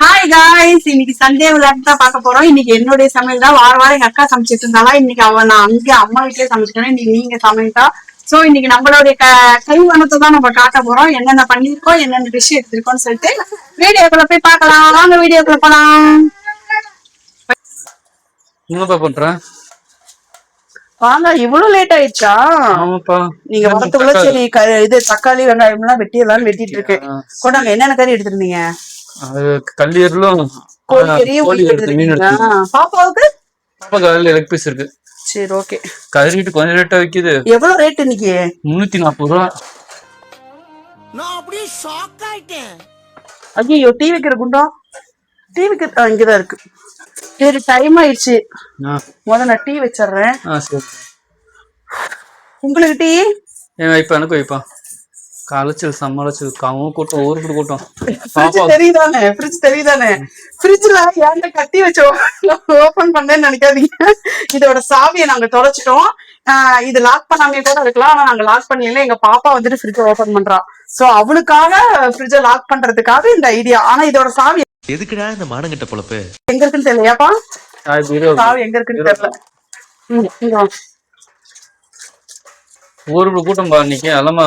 Hi guys, இன்னைக்கு Sunday விளையாட்டு தான் பார்க்க போறோம். இன்னைக்கு என்னுடைய சமையல் தான். வாரம் எங்க அக்கா சமைச்சிட்டு இருந்தாலும் இன்னைக்கு நான் அங்க அம்மா வீட்லயே சமைச்சிட்டேன். இன்னைக்கு நீங்க சமையல்தா. சோ இன்னைக்கு நம்மளுடைய கைவண்ணத்தை தான் நம்ம காட்ட போறோம். என்னென்ன பண்ணிருக்கோம், என்னென்ன டிஷ் எடுத்திருக்கோம்னு சொல்லிட்டு வீடியோக்குள்ள போய் பார்க்கலாம். வாங்க வீடியோக்குள்ள போலாம். என்னப்பா பண்ற? வாங்க, இவ்வளவு லேட் ஆயிடுச்சா? ஆமாப்பா. நீங்க வரத்துக்குள்ள சரி இது தக்காளி வெங்காயம் எல்லாம் வெட்டிட்டு இருக்கேன். கொண்டாங்க, என்னென்ன கறி எடுத்திருந்தீங்க? கல்லீரலும் பாப்பாவுக்கு லெக் பீஸ் இருக்கு. சரி, ஓகே. கறிட்டு கொஞ்சம் ரேட்டா விக்குது. எவ்வளவு ரேட் இன்னைக்கு? 340 ரூபா. நான் அப்படியே ஷாக் ஆயிட்டேன். ஐயோ, டீ வைக்கிற குண்டம் இங்கதான் இருக்கு. சரி, டைம் ஆயிடுச்சு. முதல்ல நான் டீ வச்சிடுறேன். உங்களுக்கு டீ வைப்பா, எனக்கு வைப்பா. கலைச்சல் சமாளிச்சல் காவும் கூட்டம், ஊருக்கு கூட்டம். தெரியுதானே? ஃப்ரிட்ஜ்ல ஏன்ட்ட கட்டி வச்சு ஓபன் பண்ணேன்னு நினைக்காதீங்க. இதோட சாவியை நாங்க தொலைச்சிட்டோம். இது லாக் பண்ணாமே கூட இருக்கலாம், ஆனா நாங்க லாக் பண்ணல. எங்க பாப்பா வந்துட்டு ஃப்ரிட்ஜ் ஓபன் பண்றா. சோ அவளுக்காக ஃப்ரிட்ஜ லாக் பண்றதுக்காக இந்த ஐடியா. ஆனா இதோட சாவி எதுக்குடா இந்த மானங்கிட்ட பொழப்பு எங்க இருக்குன்னு தெரியலையாப்பா? சாவி எங்க இருக்குன்னு தெரியல. ஊருக்கு கூட்டம் பா இன்னைக்கு. அலமா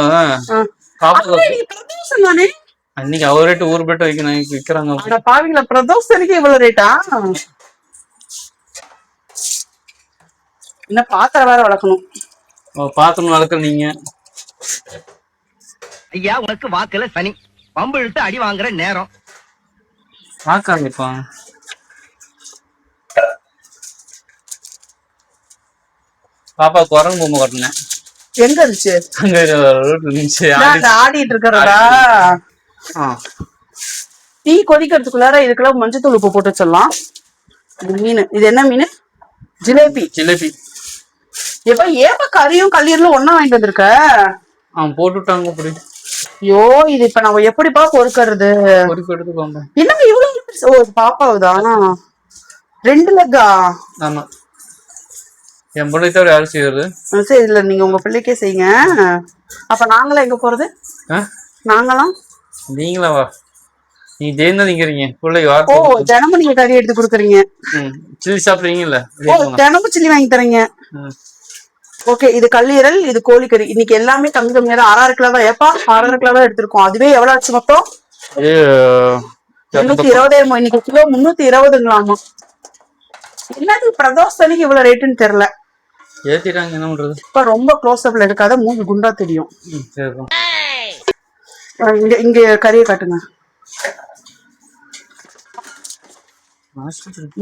அன்னைக்கு அவர் ரேட்டு ஊர் பேட்ட விக்கிறாங்க. பாவிங்களா, பிரதோஷனுக்கு இவ்வளவு ரேட்டா? என்ன பாத்திரம் வேற வளர்க்கணும். பாத்திரம் வளர்க்குற நீங்க. ஐயா, உனக்கு வாக்குல சனி பம்பு இழுத்து அடி வாங்குற நேரம். வாக்காங்கப்பா. பாப்பா குரங்கு பொம்மை கட்டினேன். எங்க இருந்துச்சு? ஆடிட்டு இருக்கிறதா? டீ கொதிக்கிறதுக்குள்ளார இதுக்குள்ள மஞ்சத்தூள் உப்பு போட்டு வச்சிடலாம். மீன், இது என்ன மீன்? ஜிலேபி. எப்ப ஏப்ப கறியும் கல்லீரலும் ஒன்னா வாங்கிட்டு வந்திருக்க? போட்டுட்டாங்க அப்படி. ஐயோ, இது இப்ப நம்ம எப்படிப்பா பொறுக்கிறது? என்னங்க இவ்வளவு பாப்பாவுதான் 2 லெக்கா? ஆமா, என் பிள்ளை தவிர யாரும் செய்யறது? சரி, இல்ல நீங்க உங்க பிள்ளைக்கே செய்யுங்க. அப்ப நாங்களாம் எங்க போறது? நாங்களாம் நீங்களா வா. நீங்க ஜெயந்தா நிக்கிறீங்க பிள்ளை. ஓ, தினமும் நீங்க கறி எடுத்து கொடுக்குறீங்க. சில்லி சாப்பிடுறீங்கல்ல, தினமும் சில்லி வாங்கி தரீங்க. ஓகே, இது கல்லீரல், இது கோழிக்கறி. இன்னைக்கு எல்லாமே கம்மி கம்மியா தான். 6 கிலோ தான். ஏப்பா 6 கிலோ தான் எடுத்திருக்கோம். அதுவே எவ்வளவு ஆச்சு மொத்தம்? 320. இன்னைக்கு கிலோ 320ங்களாமா. என்னது பிரதோஷனுக்கு இவ்வளவு ரேட்டுன்னு தெரியல. ஏத்திட்டாங்க, என்ன பண்றது? இப்ப ரொம்ப க்ளோஸ் அப்ல எடுக்காத, மூஞ்சி குண்டா தெரியும். இங்க கறியை காட்டுங்க.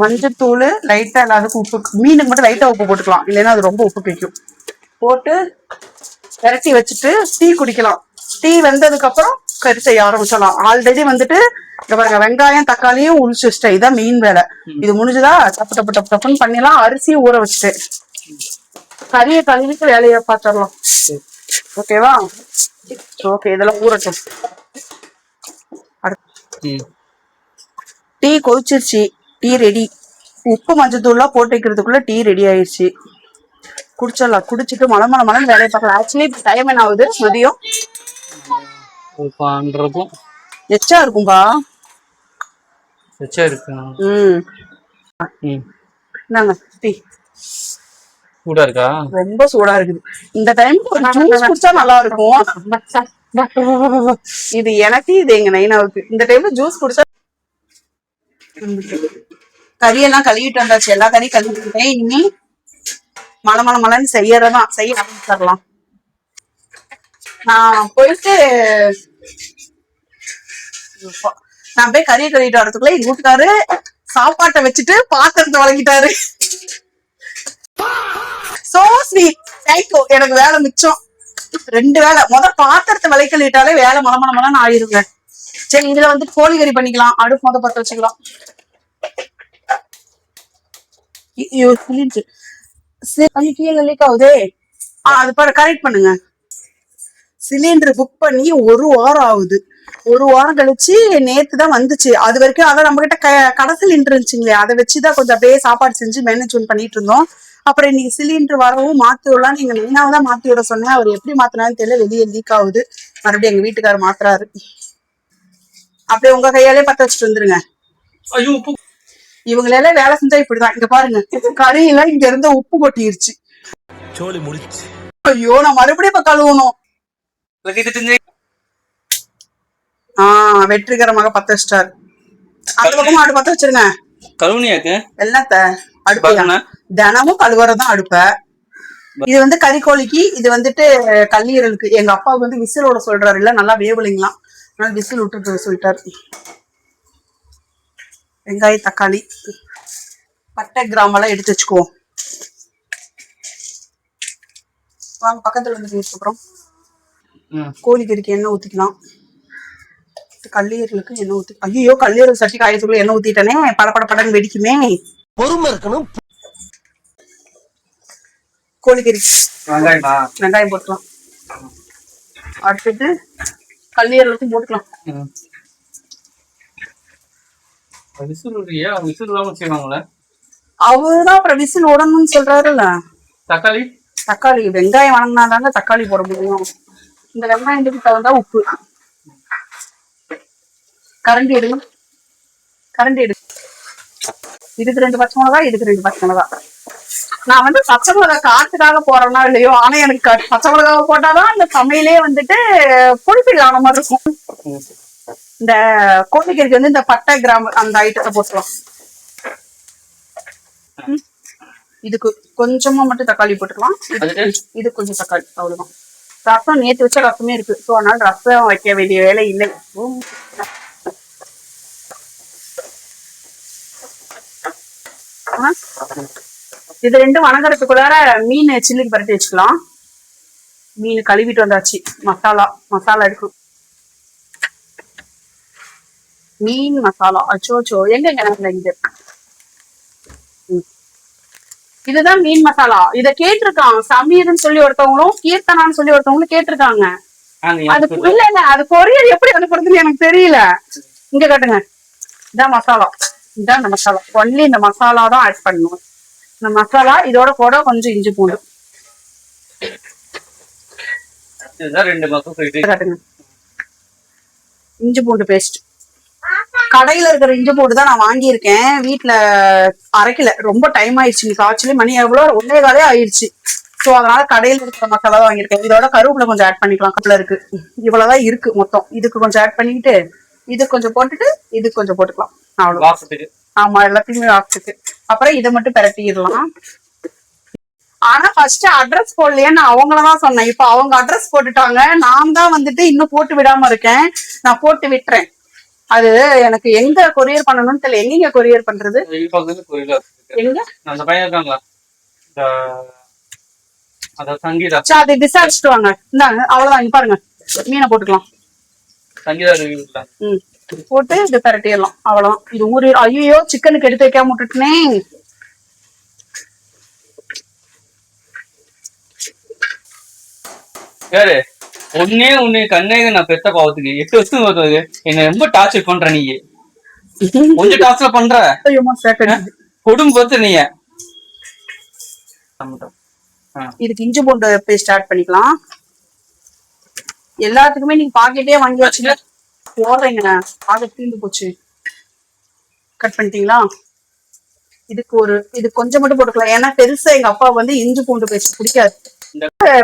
மஞ்சத்தூள் லைட்டா, எல்லாத்துக்கும் உப்பு. மீனுக்கு மட்டும் லைட்டா உப்பு போட்டுக்கலாம், இல்லைன்னா அது ரொம்ப உப்பு பிடிக்கும். போட்டு விரட்டி வச்சுட்டு டீ குடிக்கலாம். டீ வெந்ததுக்கு அப்புறம் கறி செய்ய ஆரம்பிச்சிடலாம். ஆல்ரெடி வந்துட்டு பாருங்க, வெங்காயம் தக்காளியும் உளிச்சு வச்சுட்டேன். இதான் மெயின் வேலை. இது முடிஞ்சுதா டப்புன்னு பண்ணிடலாம். அரிசியும் ஊற வச்சுட்டேன். கறியை கழுவிட்டு வேலையை பார்த்துடலாம். ஓகேவா? ஓகே, இதெல்லாம் ஊறட்டும். டீ கொதிச்சிருச்சு. Tea ready. உப்பு மஞ்சத்தூள்லாம் போட்டு வைக்கிறதுக்குள்ள டீ ரெடி ஆயிடுச்சு. குடிச்சிடலாம். குடிச்சிட்டு மலமலன்னு வேலையை பார்க்கலாம். ஆக்சுவலி டைம் என்ன ஆகுது? மதியம் எச்சா இருக்கும்பா. நாங்க டீ சூடா இருக்கா? ரொம்ப சூடா இருக்குது. இந்த டைமுக்கு ஒரு ஜூஸ் குடிச்சா நல்லா இருக்கும். இது எனக்கு, இது எங்க நைனாவுக்கு. இந்த டைம்ல ஜூஸ் குடிச்சா. கறியெல்லாம் கழுவிட்டு வந்தாச்சு. எல்லா கறியும் கழுவிட்டேன். இனிமே மலன்னு செய்ய ஆரம்பிச்சிடலாம். நான் போய் கறியை கழுவிட்டு வரதுக்குள்ள எங்க வீட்டுக்காரு சாப்பாட்டை வச்சுட்டு பாத்திரத்தை வழங்கிட்டாரு. So sweet. தேங்க்யூ. எனக்கு வேலை மிச்சம். 2 வேலை. பாத்திரத்தை விளைக்கலிட்டாலே வேலை மலமலன்னு ஆயிருங்க. சரி, இதுல வந்து கோழிக்கறி பண்ணிக்கலாம். அடுப்பு பத்த வச்சுக்கலாம். அது பாரு, கரெக்ட் பண்ணுங்க. சிலிண்டர் புக் பண்ணி 1 வாரம் ஆகுது. 1 வாரம் கழிச்சு நேத்துதான் வந்துச்சு. அது வரைக்கும் அதான் நம்ம கிட்ட கடை சிலிண்டர் இருந்துச்சுங்களே, அதை வச்சுதான் கொஞ்சம் அப்படியே சாப்பாடு செஞ்சு மேனேஜ்மெண்ட் பண்ணிட்டு இருந்தோம். அப்புறம் இன்னைக்கு சிலிண்டர் வரவும் மாத்தி விடலாம். நீங்க மெயினாக தான் மாத்தி விட சொன்னேன். அவர் எப்படி மாத்தினாலும் தெரியல, வெளியே லீக் ஆகுது. மறுபடியும் எங்க வீட்டுக்காரர் மாத்துறாரு. அப்படியே உங்க கையாலே பத்த வச்சுட்டு வந்துருங்க. ஐயோ உப்பு. இவங்களெல்லாம் வேலை செஞ்சா இப்படிதான். இங்க பாருங்க, கறியில இங்க இருந்து உப்பு கொட்டிருச்சு. சோலி முடிச்சு. ஐயோ, நான் மறுபடியும் இப்ப கழுவணும். வெற்றிகரமாக 10 ஸ்டார். அந்த பக்கமா அடுப்பு பத்த வச்சிருங்க. கழுவுனியாக்கு என்னத்த அடுப்பு தினமும் கழுவுறதான் அடுப்ப. இது வந்து கறிக்கோழிக்கு, இது வந்துட்டு கல்லீரலுக்கு. எங்க அப்பாவுக்கு வந்து விசிலோட சொல்றாரு, இல்ல நல்லா வேவலிங்களாம், அதனால விசில் விட்டுட்டு சொல்லிட்டாரு. வெங்காயம், தக்காளி, பட்டை, கிராமெல்லாம் எடுத்து வச்சுக்குவோம். வாங்க பக்கத்துல வந்து அப்புறம் கோழிக்கறிக்கு எண்ணெய் ஊத்திக்கலாம். கல்லீரலுக்கு எண்ணெய் ஊத்தி, ஐயோ கல்லீரல் சட்டி காயத்துக்குள்ள எண்ணெய் ஊத்திட்டனே, படப்படன்னு வெடிக்குமே. பொறுமை இருக்கணும். கோழிக்கறி வெங்காயம் போட்டுக்கலாம். அடுத்தது கல்லீரலுக்கும் போட்டுக்கலாம். அவருதான் அப்புறம் விசில் உடணும்னு சொல்றாருல்ல. தக்காளி வெங்காயம் வணங்கினாதாங்க தக்காளி போட முடியும். இந்த வெங்காயத்துக்கு தகுந்தா உப்பு. கரண்டி எடு. இதுக்கு 2 பச்சை மிளகா, இதுக்கு 2 பச்சை மிளகா. நான் வந்து பச்சை மிளகா காத்துக்காக போறேன்னா இல்லையோ, ஆனா எனக்கு பச்சை மிளகாவை போட்டாதான் இந்த சமையலே வந்துட்டு புளிப்பில் ஆன மாதிரி இருக்கும். இந்த கோழிக்கறிக்கு வந்து இந்த பட்டை, கிராம்பு அந்த ஐட்டத்தை போட்டுக்கலாம். இதுக்கு கொஞ்சமா மட்டும் தக்காளி போட்டுக்கலாம். இது கொஞ்சம் தக்காளி, அவ்வளவுதான். ரசம் நேத்து வச்ச ரசமே இருக்கு, ஸோ அதனால ரசம் வைக்க வேண்டிய வேலை இல்லை. இது 2 வணங்குறதுக்குள்ளார மீன் சில்லிக்கு பரட்டி வச்சுக்கலாம். மீன் கழுவிட்டு வந்தாச்சு. மசாலா இருக்கும். மீன் மசாலா. அச்சோச்சோ, எங்க இது? இதுதான் மீன் மசாலா. இத கேட்டிருக்கான் சமீர்னு சொல்லி ஒருத்தவங்களும், கீர்த்தனான்னு சொல்லி ஒருத்தவங்களும் கேட்டிருக்காங்க. அது இல்ல, அது கொரியர் எப்படி அனுப்புறதுன்னு எனக்கு தெரியல. இங்க காட்டுங்க. இதான் மசாலா. இதான் இந்த மசாலா. ஒன்லி இந்த மசாலா தான் ஆட் பண்ணணும். இந்த மசாலா இதோட கூட கொஞ்சம் இஞ்சி பூண்டு. இஞ்சி பூண்டு பேஸ்ட். கடையில இருக்கிற இஞ்சி பூண்டு தான் நான் வாங்கியிருக்கேன். வீட்டுல அரைக்கல, ரொம்ப டைம் ஆயிடுச்சு. ஆக்சுவலி மணி எவ்வளவு 1:15 ஆயிடுச்சு. சோ அதனால கடையில இருக்கிற மசாலா தான் வாங்கியிருக்கேன். இதோட கருவேப்பிலை கொஞ்சம் ஆட் பண்ணிக்கலாம். கப்பல இருக்கு, இவ்வளவுதான் இருக்கு மொத்தம். இதுக்கு கொஞ்சம் ஆட் பண்ணிட்டு, இது கொஞ்சம் போட்டுட்டு, இது கொஞ்சம் போட்டுக்கலாம். அவ்வளவு. ஆமா, எல்லாத்தையுமே வாசத்துக்கு. அப்புறம் இதை மட்டும் பிரட்டிடலாம். ஆனா ஃபர்ஸ்ட் அட்ரஸ் போடலையேன்னு அவங்களதான் சொன்னேன். இப்ப அவங்க அட்ரஸ் போட்டுட்டாங்க. நான் தான் வந்துட்டு இன்னும் போட்டு விடாம இருக்கேன். நான் போட்டு விட்டுறேன். அது எனக்கு எங்க கொரியர் பண்ணணும்னு தெரியல. எங்க கொரியர் பண்றது? எங்க அதை விசாரிச்சுட்டு வாங்க. இந்தாங்க, அவ்வளவுதான். இங்க பாருங்க, மீனை போட்டுக்கலாம். போட்டு இது பரட்டிடலாம். அவ்வளவுதான். இது ஊறி. ஐயோ, சிக்கனுக்கு எடுத்து வைக்காம விட்டுட்டுனே. யாரு ஒன்னே கண்ணே நான் பெத்த பாவத்துக்கு 8 வருஷம் வருது. என்ன ரொம்ப டார்ச்சர் பண்ற நீ. கொஞ்சம் டார்ச்சர் பண்ற. கொடுமை பார்த்து நீ. இதுக்கு இஞ்சி பூண்டு பேஸ்ட் ஆட் பண்ணிக்கலாம். எல்லாத்துக்குமே நீங்க பாக்கெட்டே வாங்கி வச்சுங்க. போடுறீங்க, பாக்கெட் தீர்ந்து போச்சு. கட் பண்ணிட்டீங்களா? இது கொஞ்சம் மட்டும் போட்டுக்கலாம். ஏன்னா பெருசா எங்க அப்பா வந்து இஞ்சி பூண்டு பேஸ்ட் பிடிக்காது.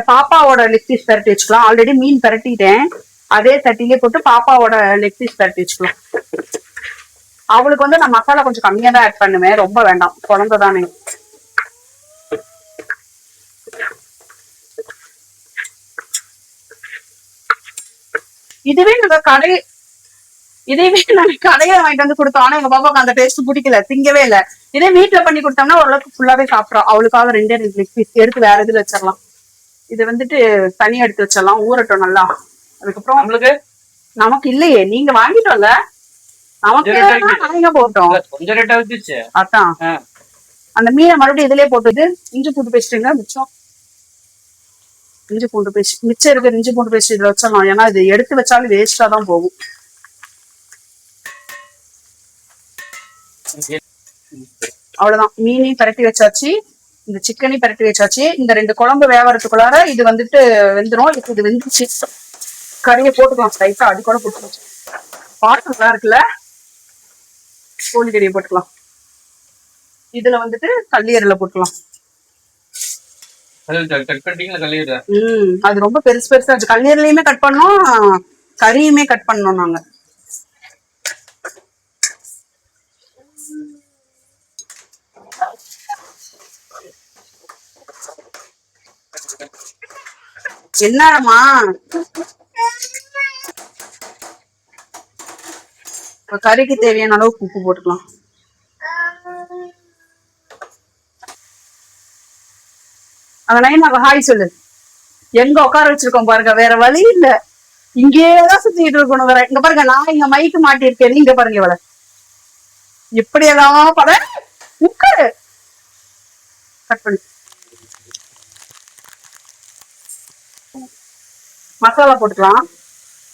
பாப்பாவோட லெக் பீஸ் பரட்டி வச்சுக்கலாம். ஆல்ரெடி மீன் பரட்டிட்டேன். அதே தட்டிலே போட்டு பாப்பாவோட லெக் பீஸ் பரட்டி வச்சுக்கலாம். அவளுக்கு வந்து நான் மசாலா கொஞ்சம் கம்மியா தான் ஆட் பண்ணுவேன், ரொம்ப வேண்டாம், குழந்தைதானே. இதுவே நாங்க கடையில வாங்கிட்டு வந்து கொடுத்தோம். ஆனா எங்க பாப்பாக்கு அந்த டேஸ்ட் பிடிக்கல, திங்கவே இல்ல. இதே வீட்டுல பண்ணி கொடுத்தோம்னா ஓரளவுக்கு ஃபுல்லாவே சாப்பிட்றோம். அவளுக்காக 2 லெக் பீஸ் எடுத்து வேற இதுல வச்சிடலாம். இது வந்துட்டு தனியா எடுத்து வச்சிடலாம், ஊறட்டும் நல்லா. அதுக்கப்புறம் நமக்கு இல்லையே, நீங்க வாங்கிட்டோம்ல, நமக்கு போட்டோம். அதான் அந்த மீனை மறுபடியும் இதுலயே போட்டது. இஞ்சி பூண்டு பேஸ்ட்டுங்க மிச்சம். இஞ்சி பூண்டு பேஸ்ட் மிச்சம் இருக்கிற இஞ்சி பூண்டு பேஸ்ட் இதுல வச்சிடலாம். ஏன்னா இது எடுத்து வச்சாலும் வேஸ்டா தான் போகும். அவ்வளவுதான். மீனையும் பரட்டி வச்சாச்சு, இந்த சிக்கனையும் பரட்டி வச்சாச்சு. இந்த 2 குழம்பு வேவறதுக்குள்ளார இது வந்துட்டு வெந்துடும். இது வெந்துச்சு. கறியை போட்டுக்கலாம் ஸ்ட்ரைட்டா. அது கூட போட்டு பாட்டு நல்லா இருக்குல்ல. கோழிக்கறியை போட்டுக்கலாம். இதுல வந்துட்டு கல்லீரலை போட்டுக்கலாம். அது ரொம்ப பெருசு பெருசா இருக்கு. கல்லீரலையுமே கட் பண்ணோம், கறியுமே கட் பண்ணோம் நாங்க. என்னமா கறிக்கு தேவையான அளவுக்கு உப்பு போட்டுக்கலாம். அங்க நைனாக்கு ஹாய் சொல்லு. எங்க உட்கார வச்சிருக்கோம் பாருங்க, வேற வழி இல்ல, இங்கேதான் சுத்திட்டு இருக்கணும். வேற இங்க பாருங்க, நான் இங்க மைக்கு மாட்டிருக்கேன், இங்க பாருங்க இவள எப்படி எல்லாம் பட உட்காரு. கட் பண்ணி மசாலா போட்டுக்கலாம்.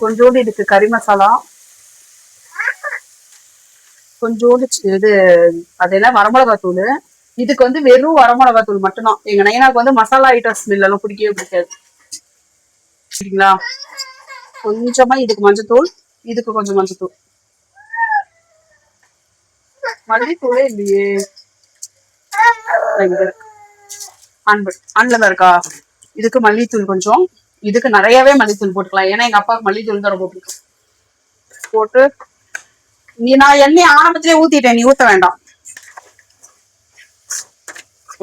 கொஞ்சோண்டு இதுக்கு கறி மசாலா, கொஞ்சோண்டு இது அது என்ன வரமிளகாத்தூள். இதுக்கு வந்து வெறும் வரமிளகாத்தூள் மட்டும்தான். எங்க நைனாக்கு வந்து மசாலா ஐட்டம் ஸ்மெல் எல்லாம் பிடிக்கவே பிடிக்காது. சரிங்களா? கொஞ்சமா இதுக்கு மஞ்சத்தூள், இதுக்கு கொஞ்சம் மஞ்சத்தூள். மல்லித்தூளே இல்லையே, ஆன்லதான் இருக்கா. இதுக்கு மல்லித்தூள் கொஞ்சம், இதுக்கு நிறையவே மல்லித்தூள் போட்டுக்கலாம். ஏன்னா எங்க அப்பாவுக்கு மல்லித்தூள் தான் ரொம்ப பிடிக்கும். போட்டு நான் எண்ணெய் ஆரம்பத்திலே ஊத்திட்டேன், நீ ஊத்த வேண்டாம்.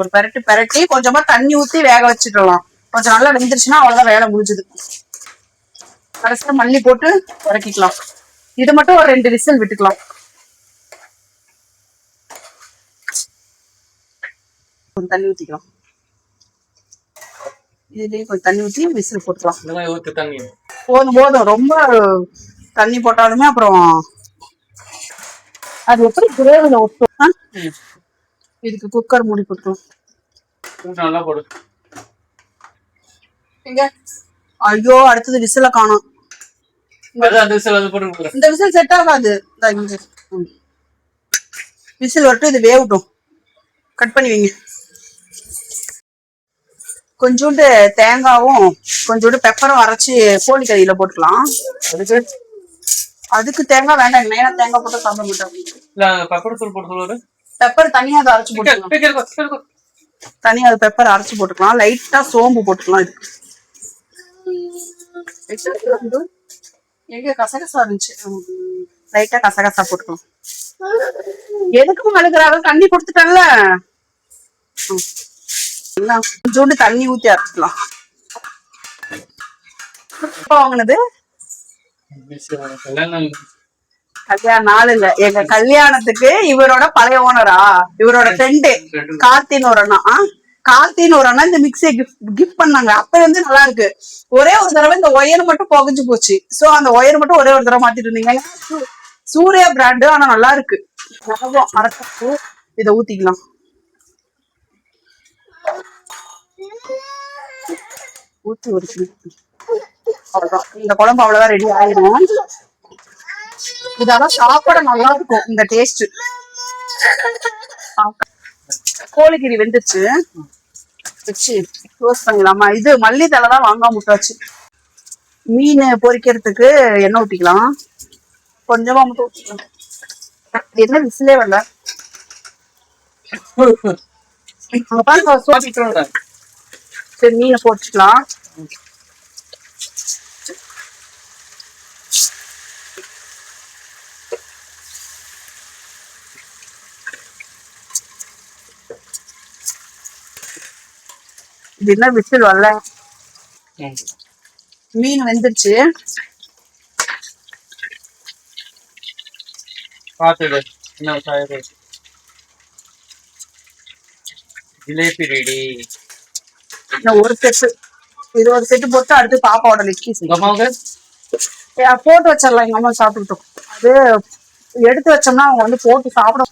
ஒரு பெரட்டு பெரட்டி கொஞ்சமா தண்ணி ஊத்தி வேக வச்சுக்கலாம். கொஞ்சம் நல்லா வெந்துருச்சுன்னா அவ்வளவுதான், வேலை முடிஞ்சுது. கடைசியா மல்லி போட்டு இறக்கிக்கலாம். இது மட்டும் ஒரு 2 விசில் விட்டுக்கலாம். கொஞ்சம் தண்ணி ஊத்திக்கலாம். இதுலயே கொஞ்சம் தண்ணி ஊத்தி விசில் போட்டுக்கலாம். போதும் போதும், ரொம்ப தண்ணி போட்டாலுமே அப்புறம் அது எப்படி கிரேவில ஒட்டும். இதுக்கு குக்கர் மூடி போட்டுக்கலாம். நல்லா போடு. ஐயோ, அடுத்தது விசில காணோம். இந்த விசில் செட் ஆகாது. விசில் வரட்டும், இது வேகட்டும். கட் பண்ணி வைங்க. கொஞ்சோண்டு தேங்காவும் கொஞ்சோண்டு பெப்பரும் அரைச்சி கோழிக்கறியில போட்டுக்கலாம். அதுக்கு தேங்காய் வேண்டாம், ஏன்னா தேங்காய் போட்டு சாப்பிட மாட்டோம். பெப்பர் தனியா அதை அரைச்சு போட்டுக்கலாம். தனியா அது பெப்பர் அரைச்சு போட்டுக்கலாம். லைட்டா சோம்பு போட்டுக்கலாம். இதுக்கு எங்க கசகசா இருந்துச்சு, லைட்டா கசகசா போட்டுக்கலாம். எதுக்கும் அழுகுறாங்க, தண்ணி கொடுத்துட்டல. கொஞ்சோண்டு தண்ணி ஊத்தி அரைச்சிக்கலாம். வாங்கினது கல்யாண நாள் இல்ல, எங்க கல்யாணத்துக்கு இவரோட பழைய ஓனரா, இவரோட ஃப்ரெண்டு கார்த்தின்னு ஒரு அண்ணா. கார்த்தின்னு ஒரு அண்ணா இந்த மிக்சியை கிஃப்ட் பண்ணாங்க. அப்ப வந்து நல்லா இருக்கு. ஒரே ஒரு தடவை இந்த ஒயர் மட்டும் புகஞ்சு போச்சு. சோ அந்த ஒயர் மட்டும் ஒரே ஒரு தடவை மாத்திட்டு இருந்தீங்க. சூர்யா பிராண்டு, ஆனா நல்லா இருக்கு. அரைச்சு இதை ஊத்திக்கலாம். ஊத்தி ஒரு அவ்வளவுதான், இந்த குழம்பு அவ்வளவுதான் ரெடி ஆயிடும். இதெல்லாம் சாப்பிட நல்லா இருக்கும். இந்த டேஸ்ட். கோழிக்கறி வெந்துச்சு, வச்சு க்ளோஸ் பண்ணிடலாமா? இது மல்லி தலை தான் வாங்காம விட்டாச்சு. மீன் பொரிக்கிறதுக்கு எண்ணெய் ஊத்திக்கலாம். கொஞ்சமா மட்டும் ஊத்திக்கலாம். என்ன விசிலே வரல. சரி, மீனை போட்டுக்கலாம். இது என்ன விசில் வரல, மீன் வெந்துருச்சு. ஜிலேபி ரெடி. ஒரு செட்டு, இது ஒரு செட்டு போட்டு அடுத்து பாப்பாவோட லிக்கி போட்டு வச்சிடலாம். எங்க அம்மா சாப்பிட்டுட்டோம். அது எடுத்து வச்சோம்னா அவங்க வந்து போட்டு சாப்பிட.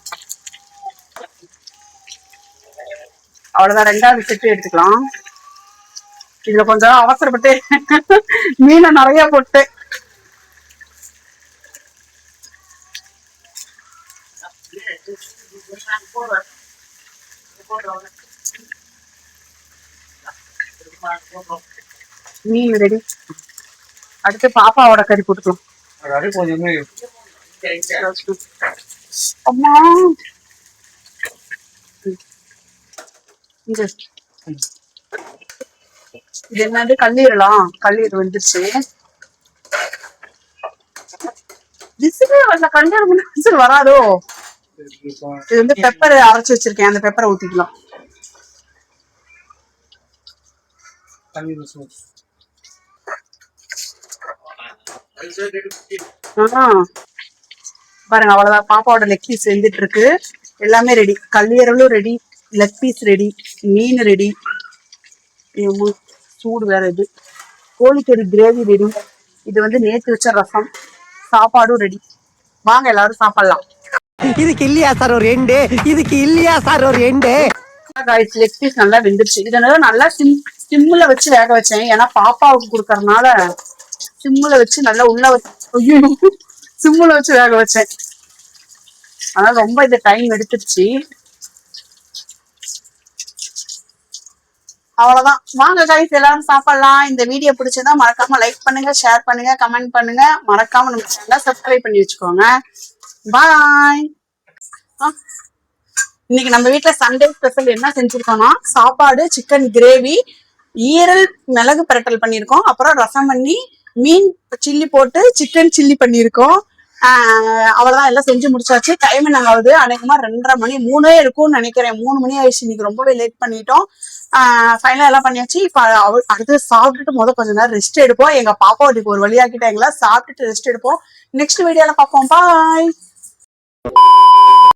அவ்வளவுதான், 2வது செட்டு எடுத்துக்கலாம். இதுல கொஞ்சம் அவசரப்பட்டு மீனை நிறைய போட்டு மீன் ரெடி. அடுத்து பாப்பாவோட கறி போட்டுக்கலாம். அம்மா இங்க இது என்னது கல்லீரலாம் கல்லீரல் வந்துருச்சு. விசிலே வரல, கல்லீரல் விசில் வராதோ. இது வந்து பெப்பர் அரைச்சு வச்சிருக்கேன், அந்த பெப்பரை ஊத்திக்கலாம். பாருங்க, அவ்வளவுதான். பாப்பாவோட லெக் பீஸ் வெந்துட்டு இருக்கு. எல்லாமே ரெடி. கல்லீரலும் ரெடி, லெக் பீஸ் ரெடி, மீன் ரெடி. சூடு வேற. இது கோழிக்கறி கிரேவி ரெடி. இது வந்து நேத்து வச்ச ரசம். சாப்பாடும் ரெடி. வாங்க எல்லாரும் சாப்பிடலாம். இதுக்கு இல்லையா சார் ஒரு எண்டு, இதுக்கு இல்லையா சார் ஒரு எண்டு. லெக் பீஸ் நல்லா வெந்துருச்சு. இதை நல்லா சிம்ல வச்சு வேக வச்சேன். ஏன்னா பாப்பாவுக்கு கொடுக்கறதுனால சிம்ல வச்சு நல்லா உள்ள சிம்ல வச்சு வேக வச்சேன். அதனால ரொம்ப இந்த டைம் எடுத்துருச்சு. அவ்வளவுதான். வாங்க கைஸ் எல்லாரும் சாப்பிடலாம். இந்த வீடியோ பிடிச்சதா மறக்காம லைக் பண்ணுங்க, ஷேர் பண்ணுங்க, கமெண்ட் பண்ணுங்க. மறக்காம நம்ம சேனலை சப்ஸ்கிரைப் பண்ணி வச்சுக்கோங்க. பாய். இன்னைக்கு நம்ம வீட்டுல சண்டே ஸ்பெஷல் என்ன செஞ்சிருக்கோம்னா, சாப்பாடு, சிக்கன் கிரேவி, ஈரல் மிளகு பிரட்டல் பண்ணிருக்கோம். அப்புறம் ரசம் பண்ணி மீன் சில்லி போட்டு சிக்கன் சில்லி பண்ணிருக்கோம். அவ்வளவுதான், எல்லாம் செஞ்சு முடிச்சாச்சு. டைம் நாங்க ஆகுது அநேகமா 2:30 மணி 3 இருக்கும்னு நினைக்கிறேன். 3 மணி ஆயிடுச்சு. இன்னைக்கு ரொம்பவே லேட் பண்ணிட்டோம். ஃபைனலா எல்லாம் பண்ணியாச்சு. இப்ப அடுத்து சாப்பிட்டுட்டு கொஞ்ச நேரம் ரெஸ்ட் எடுப்போம். எங்க பாப்பா ஒரு வழியாக்கிட்டாங்களா, சாப்பிட்டுட்டு ரெஸ்ட் எடுப்போம். நெக்ஸ்ட் வீடியோல பார்ப்போம். பாய்.